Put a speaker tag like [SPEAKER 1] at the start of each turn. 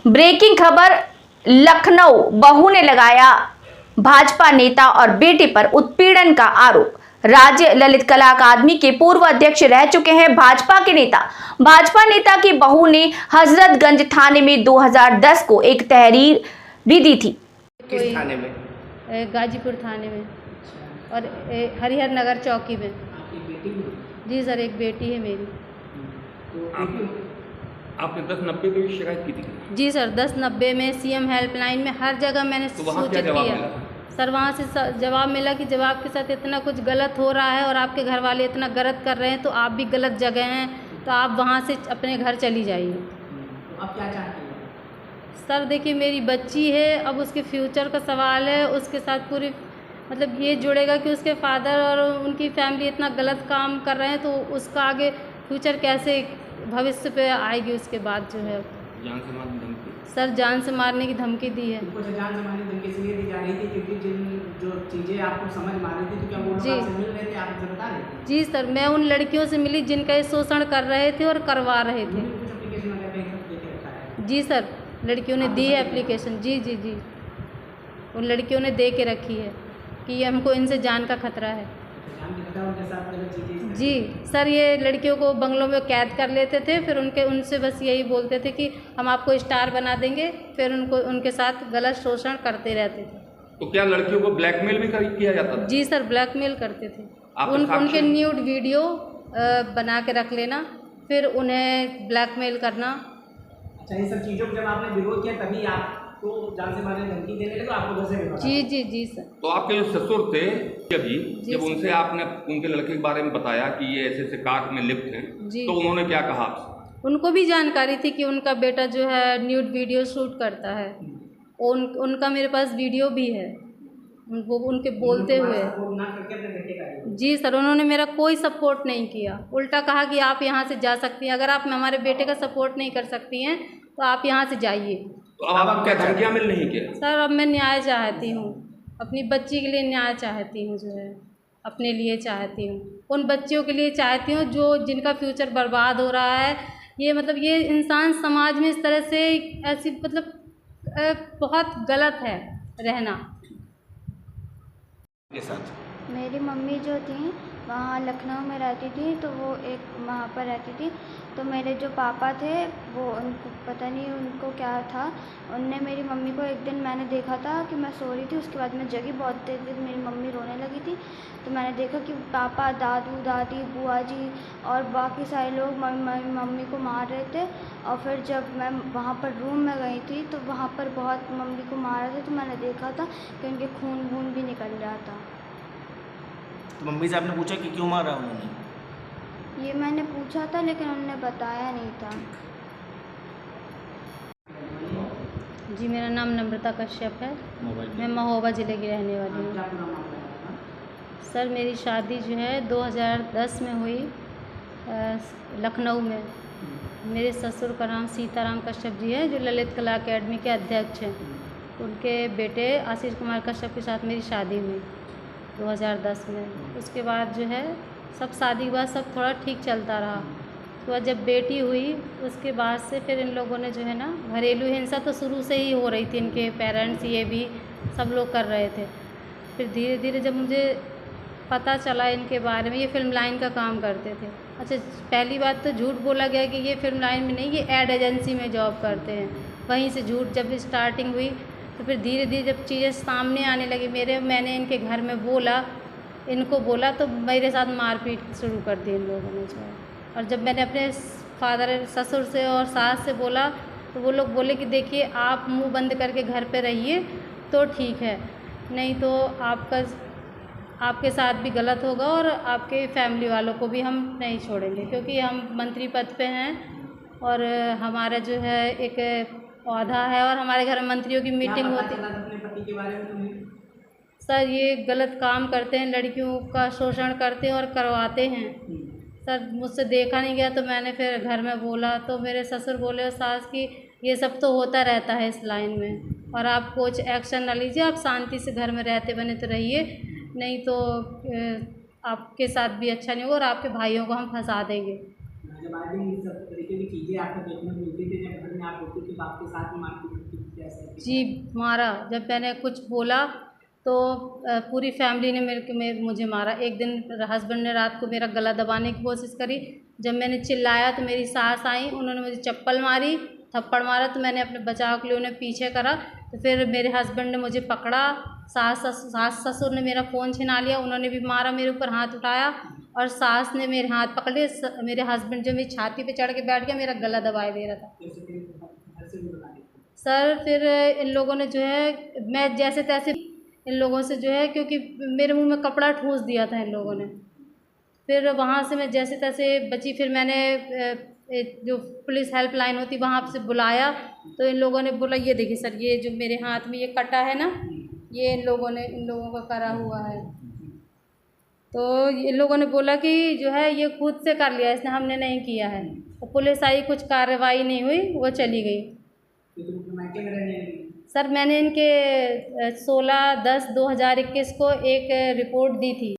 [SPEAKER 1] Breaking खबर, लखनऊ बहू ने लगाया भाजपा नेता और बेटे पर उत्पीड़न का आरोप। राज्य ललित कला अकादमी के पूर्व अध्यक्ष रह चुके हैं भाजपा के नेता। भाजपा नेता की बहू ने हजरतगंज थाने में 2010 को एक तहरीर भी दी थी।
[SPEAKER 2] किस थाने में?
[SPEAKER 3] गाजीपुर थाने में और हरिहर नगर चौकी में।
[SPEAKER 2] आपकी बेटी भी?
[SPEAKER 3] जी सर, एक बेटी है मेरी।
[SPEAKER 2] तो आपने 1090 पे भी शिकायत की थी?
[SPEAKER 3] जी सर, 1090 में, सीएम हेल्पलाइन में, हर जगह मैंने सूचित किया। सर वहाँ से जवाब मिला कि जब आपके साथ इतना कुछ गलत हो रहा है और आपके घर वाले इतना गलत कर रहे हैं तो आप भी गलत जगह हैं, तो आप वहाँ से अपने घर चली जाइए।
[SPEAKER 2] तो आप क्या चाहते हैं?
[SPEAKER 3] सर देखिए, मेरी बच्ची है, अब उसके फ्यूचर का सवाल है। उसके साथ पूरी मतलब ये जुड़ेगा कि उसके फादर और उनकी फैमिली इतना गलत काम कर रहे हैं, तो उसका आगे फ्यूचर कैसे भविष्य पे आएगी। उसके बाद जो है
[SPEAKER 2] जान से मारने की धमकी?
[SPEAKER 3] सर जान से मारने की धमकी दी है।
[SPEAKER 4] उनको जान से मारने की धमकी इसलिए दी जा रही थी क्योंकि जिन जो चीज़ें आपको समझ में आ रही थी, तो क्या वो लोग
[SPEAKER 3] जी।
[SPEAKER 4] आपसे मिल रहे थे, आप मुझे बता रहे थे?
[SPEAKER 3] जी सर, मैं उन लड़कियों से मिली जिनका ये शोषण कर रहे थे और करवा रहे थे।
[SPEAKER 4] उन्होंने कुछ एप्लीकेशन वगैरह कहीं दे के रखा है?
[SPEAKER 3] जी सर, लड़कियों ने दी है एप्लीकेशन। जी जी जी, उन लड़कियों ने दे के रखी है कि ये हमको इनसे जान का खतरा है।
[SPEAKER 4] जान के खतरा उनके साथ गलत चीज़ें?
[SPEAKER 3] जी सर, ये लड़कियों को बंगलों में कैद कर लेते थे, फिर उनसे बस यही बोलते थे कि हम आपको स्टार बना देंगे, फिर उनके साथ गलत शोषण करते रहते थे।
[SPEAKER 2] तो क्या लड़कियों को ब्लैकमेल भी किया जाता था?
[SPEAKER 3] जी सर, ब्लैकमेल करते थे।
[SPEAKER 2] आप
[SPEAKER 3] उनके न्यूड वीडियो बना के रख लेना, फिर उन्हें ब्लैकमेल करना।
[SPEAKER 4] अच्छा, ये सब चीज़ों को जब आपने विरोध किया तभी आपको जान से मारने की धमकी देने लगे, तो आपको घर से भी
[SPEAKER 3] जी जी जी सर।
[SPEAKER 2] तो आपके जो ससुर थे अभी, जब
[SPEAKER 3] सर।
[SPEAKER 2] उनसे आपने उनके लड़के के बारे में बताया कि ये ऐसे ऐसे कार्य में लिप्त हैं,
[SPEAKER 3] जी।
[SPEAKER 2] तो उन्होंने क्या कहा आपसे?
[SPEAKER 3] उनको भी जानकारी थी कि उनका बेटा जो है न्यूड वीडियो शूट करता है। उनका मेरे पास वीडियो भी है, वो उनके बोलते हुए।
[SPEAKER 4] सपोर्ट ना करके अपने बेटे का?
[SPEAKER 3] जी सर, उन्होंने मेरा कोई सपोर्ट नहीं किया, उल्टा कहा कि आप यहाँ से जा सकती हैं, अगर आप हमारे बेटे का सपोर्ट नहीं कर सकती हैं तो आप यहाँ से जाइए।
[SPEAKER 2] तो अब आपको क्या धमकियाँ मिल रही क्या?
[SPEAKER 3] सर अब मैं न्याय चाहती हूँ, अपनी बच्ची के लिए न्याय चाहती हूँ, जो है अपने लिए चाहती हूँ, उन बच्चियों के लिए चाहती हूँ जो जिनका फ्यूचर बर्बाद हो रहा है। ये मतलब ये इंसान समाज में इस तरह से ऐसी मतलब बहुत गलत है रहना।
[SPEAKER 2] के साथ
[SPEAKER 5] मेरी मम्मी जो थी वहाँ लखनऊ में रहती थी, तो वो एक वहाँ पर रहती थी। तो मेरे जो पापा थे वो उनको पता नहीं उनको क्या था, उनने मेरी मम्मी को एक दिन मैंने देखा था कि मैं सो रही थी, उसके बाद मैं जगी बहुत तेज़, मेरी मम्मी रोने लगी थी। तो मैंने देखा कि पापा, दादू, दादी, बुआ जी और बाकी सारे लोग मम्मी को मार रहे थे। और फिर जब मैं वहाँ पर रूम में गई थी तो वहाँ पर बहुत मम्मी को मार रहे थे, तो मैंने देखा था कि उनके खून वून भी निकल रहा था।
[SPEAKER 6] तो मम्मी से आपने पूछा कि क्यों मारा उन्होंने?
[SPEAKER 5] ये मैंने पूछा था लेकिन उन्होंने बताया नहीं था।
[SPEAKER 3] जी, मेरा नाम नम्रता कश्यप है, मैं महोबा ज़िले की रहने वाली हूँ। सर मेरी शादी जो है 2010 में हुई लखनऊ में। मेरे ससुर का नाम सीताराम कश्यप जी है, जो ललित कला अकेडमी के अध्यक्ष हैं। उनके बेटे आशीष कुमार कश्यप के साथ मेरी शादी हुई 2010 में। उसके बाद जो है सब शादी के बाद सब थोड़ा ठीक चलता रहा। उसके बाद जब बेटी हुई उसके बाद से फिर इन लोगों ने जो है ना, घरेलू हिंसा तो शुरू से ही हो रही थी, इनके पेरेंट्स ये भी सब लोग कर रहे थे। फिर धीरे धीरे जब मुझे पता चला इनके बारे में, ये फिल्म लाइन का काम करते थे। अच्छा, पहली बात तो झूठ बोला गया कि ये फिल्म लाइन में नहीं, ये एड एजेंसी में जॉब करते हैं। वहीं से झूठ जब स्टार्टिंग हुई तो फिर धीरे धीरे जब चीज़ें सामने आने लगी मैंने इनके घर में इनको बोला तो मेरे साथ मारपीट शुरू कर दी इन लोगों ने जो है। और जब मैंने अपने ससुर से और सास से बोला तो वो लोग बोले कि देखिए आप मुंह बंद करके घर पे रहिए तो ठीक है, नहीं तो आपके साथ भी गलत होगा और आपके फैमिली वालों को भी हम नहीं छोड़ेंगे, क्योंकि हम मंत्री पद पे हैं और हमारा जो है एक पौधा है और हमारे घर में मंत्रियों की मीटिंग होती है।
[SPEAKER 4] अपने पति के बारे में तुम्हें?
[SPEAKER 3] सर ये गलत काम करते हैं, लड़कियों का शोषण करते हैं और करवाते हैं। सर मुझसे देखा नहीं गया तो मैंने फिर घर में बोला तो मेरे ससुर बोले और सास की ये सब तो होता रहता है इस लाइन में, और आप कुछ एक्शन ना लीजिए, आप शांति से घर में रहते बने तो रहिए, नहीं तो आपके साथ भी अच्छा नहीं होगा और आपके भाइयों को हम फंसा देंगे।
[SPEAKER 4] जब आदमी इस सब तरीके कहते थे चीज़ें आपको देखने को मिलती थी जब घर में आप होती थी तो आपके साथ में मारपीट होती थी कैसे?
[SPEAKER 3] जी मारा। जब मैंने कुछ बोला तो पूरी फैमिली ने मुझे मारा। एक दिन हस्बैंड ने रात को मेरा गला दबाने की कोशिश करी। जब मैंने चिल्लाया तो मेरी सास आई, उन्होंने मुझे चप्पल मारी, थप्पड़ मारा। तो मैंने अपने बचाव के लिए उन्हें पीछे करा तो फिर मेरे हस्बैंड ने मुझे पकड़ा। सास ससुर ने मेरा फ़ोन छिना लिया, उन्होंने भी मारा, मेरे ऊपर हाथ उठाया और सास ने मेरे हाथ पकड़ लिए। मेरे हस्बैंड जो मेरी छाती पे चढ़ के बैठ गया, मेरा गला दबाए दे रहा था।
[SPEAKER 4] कैसे फिर घर से भी बता दी?
[SPEAKER 3] सर फिर इन लोगों ने जो है, मैं जैसे तैसे इन लोगों से जो है, क्योंकि मेरे मुंह में कपड़ा ठूस दिया था इन लोगों ने। फिर वहाँ से मैं जैसे तैसे बची। फिर मैंने जो पुलिस हेल्पलाइन होती वहाँ से बुलाया तो इन लोगों ने बोला ये देखिए सर, ये जो मेरे हाथ में ये कटा है ना, ये इन लोगों का करा हुआ है। तो इन लोगों ने बोला कि जो है ये खुद से कर लिया, इसने, हमने नहीं किया है। तो पुलिस आई, कुछ कार्रवाई नहीं हुई, वो चली गई।
[SPEAKER 4] तो तुम अपने मायके में रहने लगी?
[SPEAKER 3] सर मैंने इनके 16/10/2021 को एक रिपोर्ट दी थी।